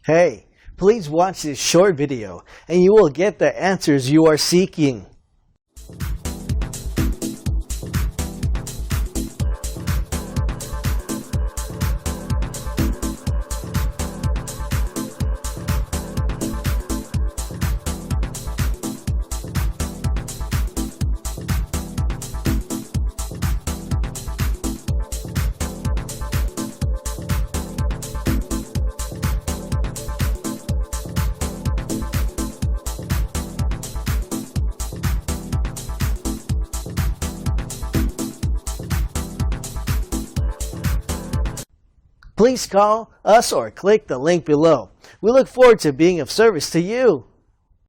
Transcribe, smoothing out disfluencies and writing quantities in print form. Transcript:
Hey, please watch this short video and you will get the answers you are seeking. Please call us or click the link below. We look forward to being of service to you.